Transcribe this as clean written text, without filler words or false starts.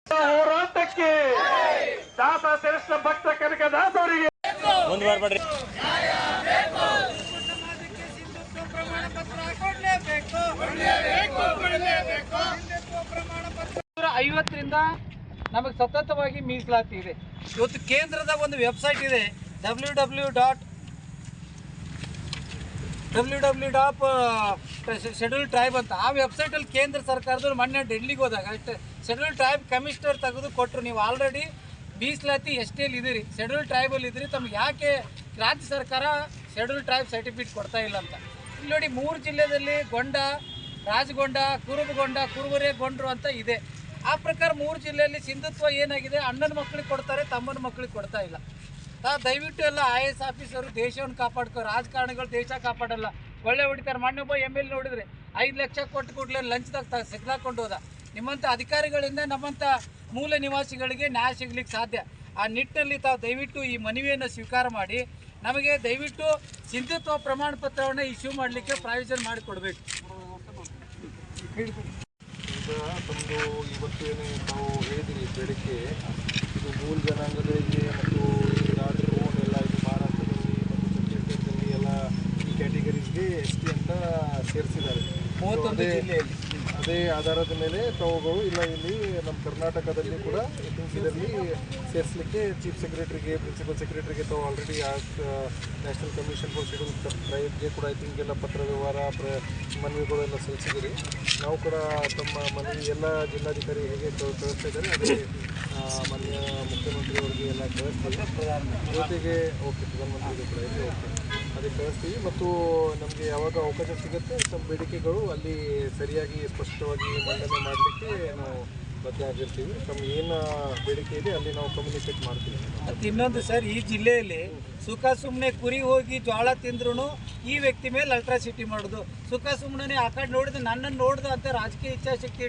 ಹೋರಾಟಕ್ಕೆ ದಾಸ ಶ್ರೇಷ್ಠ ಭಕ್ತ ಕನಕದಾಸ ಅವರಿಗೆ ಮುಂದುವರಬೇಡ್ರಿ. 50ರಿಂದ ನಮಗೆ ಸತತವಾಗಿ ಮೀಸಲಾತಿ ಇದೆ. ಇವತ್ತು ಕೇಂದ್ರದ ಒಂದು ವೆಬ್ಸೈಟ್ ಇದೆ www.sheduled ಟ್ರೈಬ್ ಅಂತ. ಆ ವೆಬ್ಸೈಟಲ್ಲಿ ಕೇಂದ್ರ ಸರ್ಕಾರದವ್ರು ಮೊನ್ನೆ ಡೆಲ್ಲಿಗೆ ಹೋದಾಗ ಅಷ್ಟೇ ಶೆಡ್ಯೂಲ್ಡ್ ಟ್ರೈಬ್ ಕಮಿಷನರ್ ತೆಗೆದು ಕೊಟ್ಟರು. ನೀವು ಆಲ್ರೆಡಿ ಮೀಸಲಾತಿ ಎಷ್ಟೇಲಿ ಇದ್ದೀರಿ, ಶೆಡ್ಯೂಲ್ಡ್ ಟ್ರೈಬಲ್ಲಿ ಇದ್ದೀರಿ, ತಮ್ಗೆ ಯಾಕೆ ರಾಜ್ಯ ಸರ್ಕಾರ ಶೆಡ್ಯೂಲ್ಡ್ ಟ್ರೈಬ್ ಸರ್ಟಿಫಿಕೇಟ್ ಕೊಡ್ತಾ ಇಲ್ಲ ಅಂತ. ಇಲ್ಲಿ ನೋಡಿ 3 ಜಿಲ್ಲೆಯಲ್ಲಿ ಗೊಂಡ, ರಾಜಗೊಂಡ, ಕುರುಬಗೊಂಡ, ಕುರುಬರೆ ಗೊಂಡ್ರು ಅಂತ ಇದೆ. ಆ ಪ್ರಕಾರ 3 ಜಿಲ್ಲೆಯಲ್ಲಿ ಸಿಂಧುತ್ವ ಏನಾಗಿದೆ, ಅಣ್ಣನ ಮಕ್ಕಳಿಗೆ ಕೊಡ್ತಾರೆ, ತಮ್ಮನ ಮಕ್ಕಳಿಗೆ ಕೊಡ್ತಾ ಇಲ್ಲ. ದಯವಿಟ್ಟು ಎಲ್ಲ IAS ಆಫೀಸರು ದೇಶವನ್ನು ಕಾಪಾಡ್ಕೋ. ರಾಜಕಾರಣಿಗಳು ದೇಶ ಕಾಪಾಡಲ್ಲ, ಒಳ್ಳೆ ಹೊಡಿತಾರೆ. ಮೊನ್ನೊಬ್ಬ MLA ನೋಡಿದ್ರೆ 5 ಲಕ್ಷ ಕೊಟ್ಟು ಕೂಡಲೇ ಲಂಚದಾಗ ಸಿಗ್ಲಾಕೊಂಡು ಹೋದ. ನಿಮ್ಮಂಥ ಅಧಿಕಾರಿಗಳಿಂದ ನಮ್ಮಂಥ ಮೂಲ ನಿವಾಸಿಗಳಿಗೆ ನ್ಯಾಯ ಸಿಗ್ಲಿಕ್ಕೆ ಸಾಧ್ಯ. ಆ ನಿಟ್ಟಿನಲ್ಲಿ ತಾವು ದಯವಿಟ್ಟು ಈ ಮನವಿಯನ್ನು ಸ್ವೀಕಾರ ಮಾಡಿ ನಮಗೆ ದಯವಿಟ್ಟು ಸಿಂಧುತ್ವ ಪ್ರಮಾಣ ಪತ್ರವನ್ನು ಇಶ್ಯೂ ಮಾಡಲಿಕ್ಕೆ ಪ್ರಾವಿಷನ್ ಮಾಡಿಕೊಡ್ಬೇಕು. ಈಗ ತಮ್ಮದು ಇವತ್ತು ಏನು ತಾವು ಹೇಳಿದಿರಿ ಬೇಡಿಕೆ, ಇದು ಮೂಲ ಜನಾಂಗಗಳಿಗೆ ಮತ್ತು ಈ ರಾಜಭವನೆಲ್ಲ ಇದು ಮಹಾರಾಷ್ಟ್ರದಲ್ಲಿ ಮತ್ತು ಛತ್ತೀಸ್ಗಢದಲ್ಲಿ ಎಲ್ಲ ಈ ಕ್ಯಾಟಗರೀಸ್ಗೆ ST ಅಂತ ಸೇರಿಸಿದ್ದಾರೆ 31 ಜಿಲ್ಲೆಯಲ್ಲಿ. ಅದೇ ಆಧಾರದ ಮೇಲೆ ತಾವುಗಳು ಇಲ್ಲ ಇಲ್ಲಿ ನಮ್ಮ ಕರ್ನಾಟಕದಲ್ಲಿ ಕೂಡ ಇದರಲ್ಲಿ ಸೇರಿಸಲಿಕ್ಕೆ ಚೀಫ್ ಸೆಕ್ರೆಟರಿಗೆ, ಪ್ರಿನ್ಸಿಪಲ್ ಸೆಕ್ರೆಟರಿಗೆ ತಾವು already national commission for scheduled ಟ್ರೈಬ್ಗೆ ಕೂಡ ಎಲ್ಲ ಪತ್ರ ವ್ಯವಹಾರ ಮನವಿಗಳೆಲ್ಲ ಸಲ್ಲಿಸಿದ್ದೀರಿ. ನಾವು ಕೂಡ ತಮ್ಮ ಮನವಿ ಎಲ್ಲ ಜಿಲ್ಲಾಧಿಕಾರಿ ಹೇಗೆ ಕಳಿಸ್ತಾ ಇದ್ದಾರೆ ಅದೇ ಮಾನ್ಯ ಮುಖ್ಯಮಂತ್ರಿಯವರಿಗೆ ಎಲ್ಲ ಕಳಿಸ್ತೀವಿ. ಜೊತೆಗೆ ಪ್ರಧಾನಮಂತ್ರಿಗೂ ಕೂಡ ಇದೆ, ಅದೇ ಕಳಿಸ್ತೀವಿ. ಮತ್ತು ನಮಗೆ ಯಾವಾಗ ಅವಕಾಶ ಸಿಗುತ್ತೆ ತಮ್ಮ ಬೇಡಿಕೆಗಳು ಅಲ್ಲಿ ಸರಿಯಾಗಿ ಸ್ಪಷ್ಟವಾಗಿ ಮಂಡನೆ ಮಾಡಲಿಕ್ಕೆ ನಾವು ಬದ್ಧ ಆಗಿರ್ತೀವಿ. ತಮ್ಮ ಏನು ಬೇಡಿಕೆ ಇದೆ ಅಲ್ಲಿ ನಾವು ಕಮ್ಯುನಿಕೇಟ್ ಮಾಡ್ತೀವಿ. ಮತ್ತು ಇನ್ನೊಂದು ಸರ್, ಈ ಜಿಲ್ಲೆಯಲ್ಲಿ ಸುಖ ಸುಮ್ಮನೆ ಕುರಿ ಹೋಗಿ ಜೋಳ ತಿಂದ್ರೂ ಈ ವ್ಯಕ್ತಿ ಮೇಲೆ ಅಲ್ಟ್ರಾಸಿಟಿ ಮಾಡೋದು, ಸುಖ ಸುಮ್ಮನೆ ಆ ಕಡೆ ನೋಡಿದ್ರೆ ನನ್ನನ್ನು ನೋಡ್ದು ಅಂತ ರಾಜಕೀಯ ಇಚ್ಛಾಶಕ್ತಿ